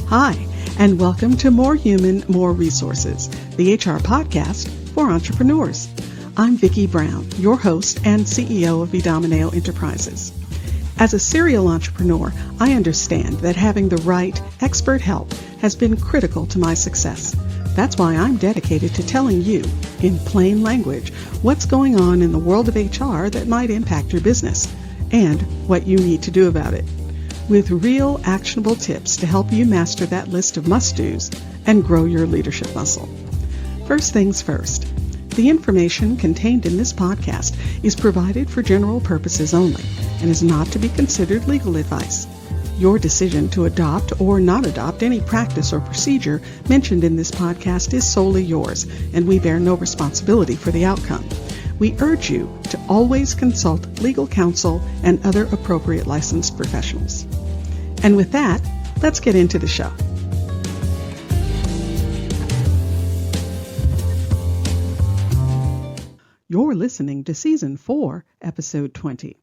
Hi, and welcome to More Human, More Resources, the HR podcast for entrepreneurs. I'm Vicki Brown, your host and CEO of Vidamaneo Enterprises. As a serial entrepreneur, I understand that having the right expert help has been critical to my success. That's why I'm dedicated to telling you, in plain language, what's going on in the world of HR that might impact your business and what you need to do about it, with real actionable tips to help you master that list of must-dos and grow your leadership muscle. First things first, the information contained in this podcast is provided for general purposes only and is not to be considered legal advice. Your decision to adopt or not adopt any practice or procedure mentioned in this podcast is solely yours, and we bear no responsibility for the outcome. We urge you to always consult legal counsel and other appropriate licensed professionals. And with that, let's get into the show. You're listening to Season 4, Episode 20.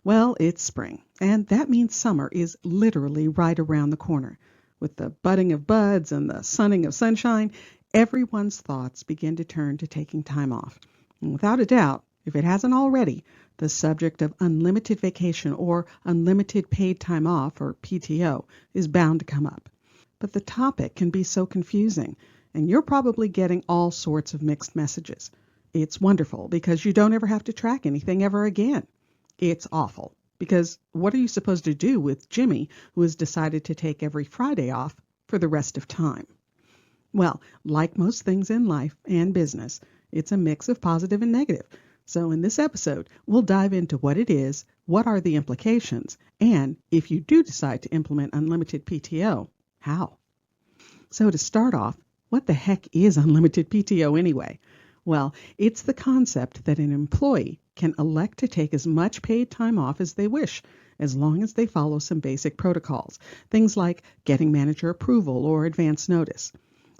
Well, it's spring, and that means summer is literally right around the corner. With the budding of buds and the sunning of sunshine, everyone's thoughts begin to turn to taking time off. And without a doubt, if it hasn't already, the subject of unlimited vacation or unlimited paid time off, or PTO, is bound to come up. But the topic can be so confusing, and you're probably getting all sorts of mixed messages. It's wonderful because you don't ever have to track anything ever again. It's awful because what are you supposed to do with Jimmy, who has decided to take every Friday off for the rest of time? Well, like most things in life and business, it's a mix of positive and negative. So in this episode, we'll dive into what it is, what are the implications, and if you do decide to implement unlimited PTO, how? So to start off, what the heck is unlimited PTO anyway? Well, it's the concept that an employee can elect to take as much paid time off as they wish, as long as they follow some basic protocols, things like getting manager approval or advance notice.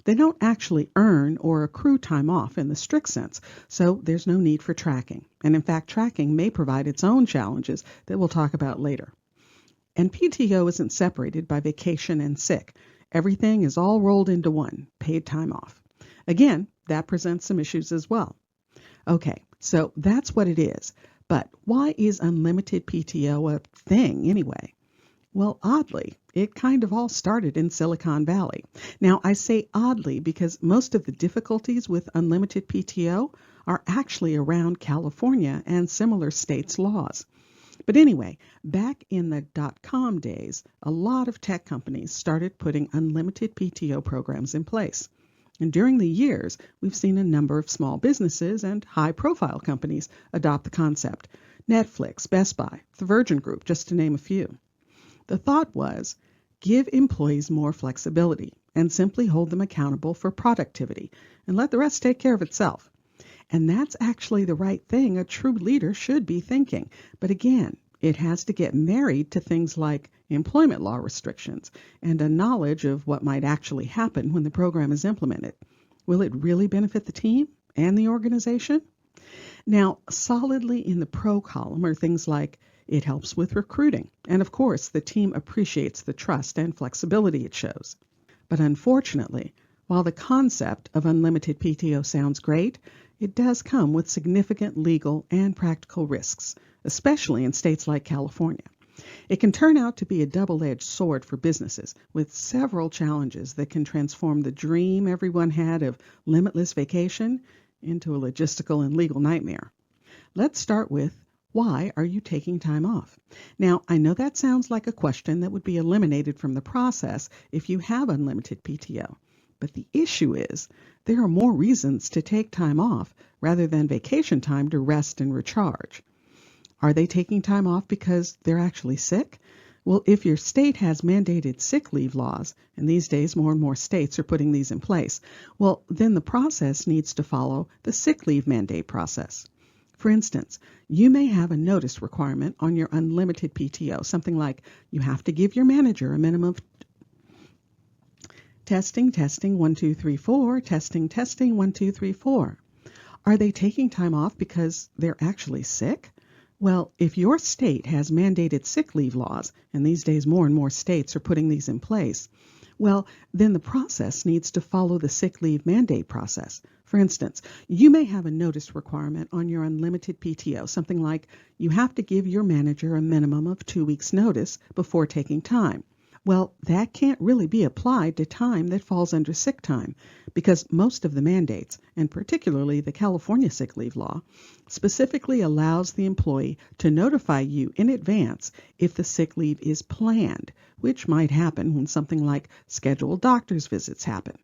They don't actually earn or accrue time off in the strict sense, so there's no need for tracking. And in fact, tracking may provide its own challenges that we'll talk about later. And PTO isn't separated by vacation and sick. Everything is all rolled into one, paid time off. Again, that presents some issues as well. Okay, so that's what it is. But why is unlimited PTO a thing anyway? Well, oddly, it kind of all started in Silicon Valley. Now, I say oddly because most of the difficulties with unlimited PTO are actually around California and similar states' laws. But anyway, back in the .com days, a lot of tech companies started putting unlimited PTO programs in place. And during the years, we've seen a number of small businesses and high-profile companies adopt the concept. Netflix, Best Buy, the Virgin Group, just to name a few. The thought was, give employees more flexibility and simply hold them accountable for productivity and let the rest take care of itself. And that's actually the right thing a true leader should be thinking. But again, it has to get married to things like employment law restrictions and a knowledge of what might actually happen when the program is implemented. Will it really benefit the team and the organization? Now, solidly in the pro column are things like it helps with recruiting, and of course, the team appreciates the trust and flexibility it shows. But unfortunately, while the concept of unlimited PTO sounds great, it does come with significant legal and practical risks, especially in states like California. It can turn out to be a double-edged sword for businesses with several challenges that can transform the dream everyone had of limitless vacation into a logistical and legal nightmare. Let's start with, why are you taking time off? Now, I know that sounds like a question that would be eliminated from the process if you have unlimited PTO. But the issue is, there are more reasons to take time off rather than vacation time to rest and recharge. Are they taking time off because they're actually sick? Well, if your state has mandated sick leave laws, and these days more and more states are putting these in place, well, then the process needs to follow the sick leave mandate process. For instance, you may have a notice requirement on your unlimited PTO, something like you have to give your manager a minimum of testing, 1, 2, 3, 4, testing, 1, 2, 3, 4. Are they taking time off because they're actually sick? Well, if your state has mandated sick leave laws, and these days more and more states are putting these in place, Well, then the process needs to follow the sick leave mandate process. For instance, you may have a notice requirement on your unlimited PTO, something like you have to give your manager a minimum of 2 weeks' notice before taking time. Well, that can't really be applied to time that falls under sick time because most of the mandates, and particularly the California sick leave law, specifically allows the employee to notify you in advance if the sick leave is planned, which might happen when something like scheduled doctor's visits happen.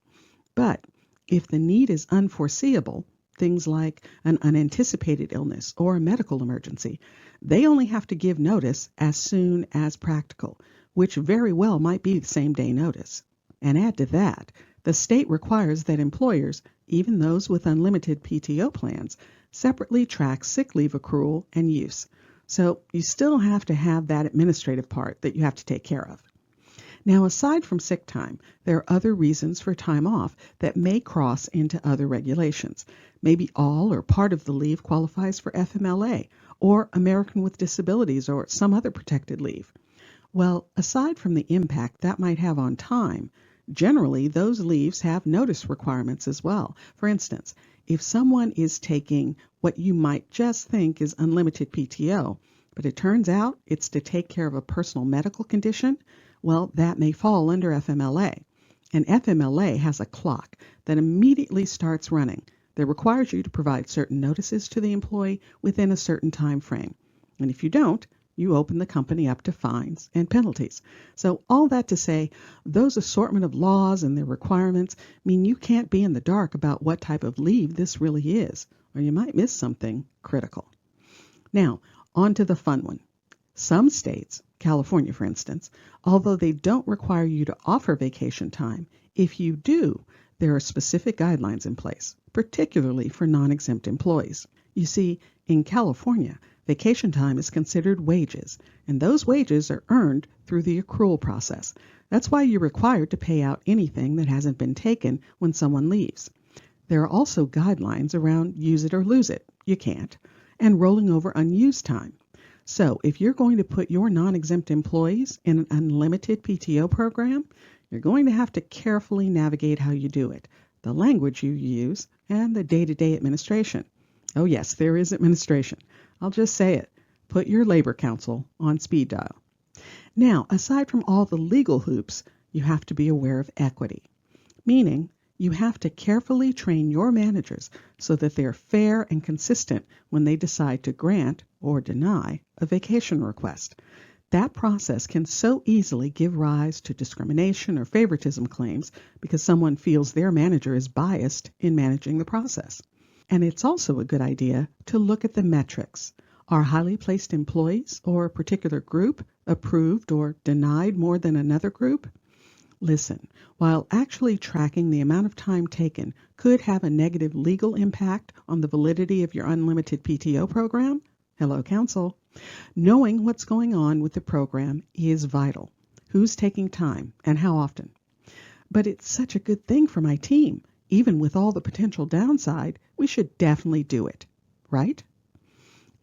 But if the need is unforeseeable, things like an unanticipated illness or a medical emergency, they only have to give notice as soon as practical, which very well might be the same day notice. And add to that, the state requires that employers, even those with unlimited PTO plans, separately track sick leave accrual and use. So you still have to have that administrative part that you have to take care of. Now, aside from sick time, there are other reasons for time off that may cross into other regulations. Maybe all or part of the leave qualifies for FMLA or American with Disabilities or some other protected leave. Well, aside from the impact that might have on time, generally those leaves have notice requirements as well. For instance, if someone is taking what you might just think is unlimited PTO, but it turns out it's to take care of a personal medical condition, well, that may fall under FMLA. And FMLA has a clock that immediately starts running that requires you to provide certain notices to the employee within a certain time frame. And if you don't, you open the company up to fines and penalties. So all that to say, those assortment of laws and their requirements mean you can't be in the dark about what type of leave this really is, or you might miss something critical. Now, on to the fun one. Some states, California for instance, although they don't require you to offer vacation time, if you do, there are specific guidelines in place, particularly for non-exempt employees. You see, in California, vacation time is considered wages, and those wages are earned through the accrual process. That's why you're required to pay out anything that hasn't been taken when someone leaves. There are also guidelines around use it or lose it, you can't, and rolling over unused time. So if you're going to put your non-exempt employees in an unlimited PTO program, you're going to have to carefully navigate how you do it, the language you use, and the day-to-day administration. Oh yes, there is administration. I'll just say it. Put your labor council on speed dial. Now, aside from all the legal hoops, you have to be aware of equity, meaning you have to carefully train your managers so that they're fair and consistent when they decide to grant or deny a vacation request. That process can so easily give rise to discrimination or favoritism claims because someone feels their manager is biased in managing the process. And it's also a good idea to look at the metrics. Are highly placed employees or a particular group approved or denied more than another group? Listen, while actually tracking the amount of time taken could have a negative legal impact on the validity of your unlimited PTO program, hello, counsel, knowing what's going on with the program is vital. Who's taking time and how often? But it's such a good thing for my team. Even with all the potential downside, we should definitely do it, right?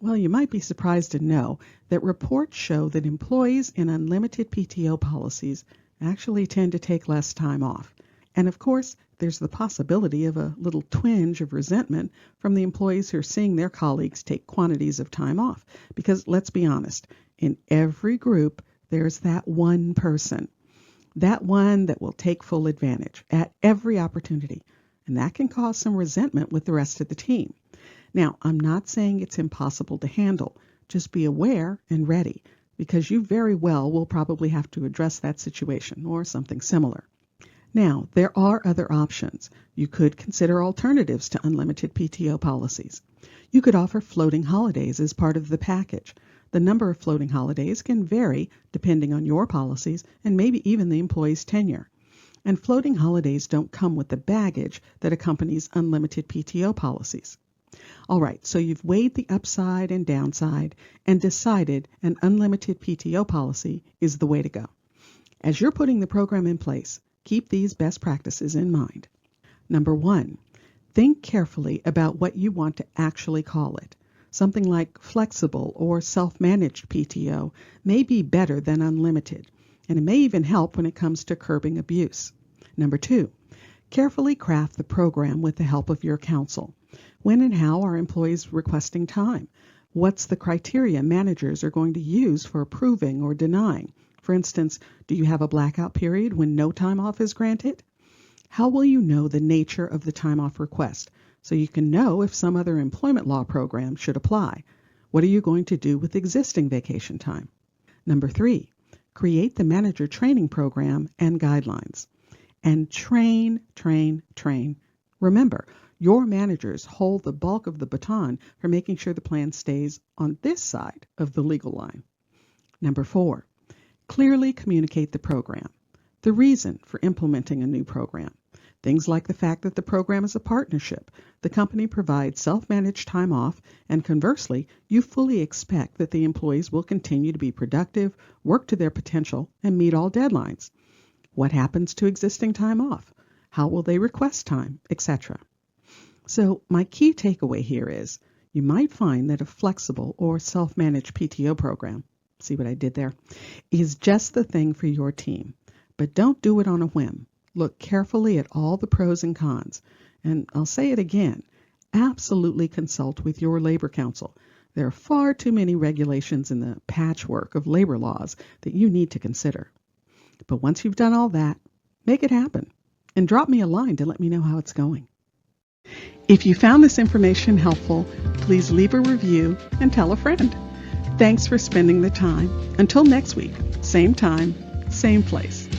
Well, you might be surprised to know that reports show that employees in unlimited PTO policies actually tend to take less time off. And of course, there's the possibility of a little twinge of resentment from the employees who are seeing their colleagues take quantities of time off. Because let's be honest, in every group, there's that one person, that one that will take full advantage at every opportunity. And that can cause some resentment with the rest of the team. Now, I'm not saying it's impossible to handle. Just be aware and ready, because you very well will probably have to address that situation or something similar. Now, there are other options. You could consider alternatives to unlimited PTO policies. You could offer floating holidays as part of the package. The number of floating holidays can vary depending on your policies and maybe even the employee's tenure. And floating holidays don't come with the baggage that accompanies unlimited PTO policies. All right, so you've weighed the upside and downside and decided an unlimited PTO policy is the way to go. As you're putting the program in place, keep these best practices in mind. Number 1, think carefully about what you want to actually call it. Something like flexible or self-managed PTO may be better than unlimited. and it may even help when it comes to curbing abuse. Number 2, carefully craft the program with the help of your counsel. When and how are employees requesting time? What's the criteria managers are going to use for approving or denying? For instance, do you have a blackout period when no time off is granted? How will you know the nature of the time off request so you can know if some other employment law program should apply? What are you going to do with existing vacation time? Number 3, create the manager training program and guidelines. And train. Remember, your managers hold the bulk of the baton for making sure the plan stays on this side of the legal line. Number 4, clearly communicate the program, the reason for implementing a new program. Things like the fact that the program is a partnership. The company provides self-managed time off, and conversely, you fully expect that the employees will continue to be productive, work to their potential, and meet all deadlines. What happens to existing time off? How will they request time, etc.? So my key takeaway here is you might find that a flexible or self-managed PTO program, see what I did there, is just the thing for your team. But don't do it on a whim. Look carefully at all the pros and cons. And I'll say it again, absolutely consult with your labor counsel. There are far too many regulations in the patchwork of labor laws that you need to consider. But once you've done all that, make it happen. And drop me a line to let me know how it's going. If you found this information helpful, please leave a review and tell a friend. Thanks for spending the time. Until next week, same time, same place.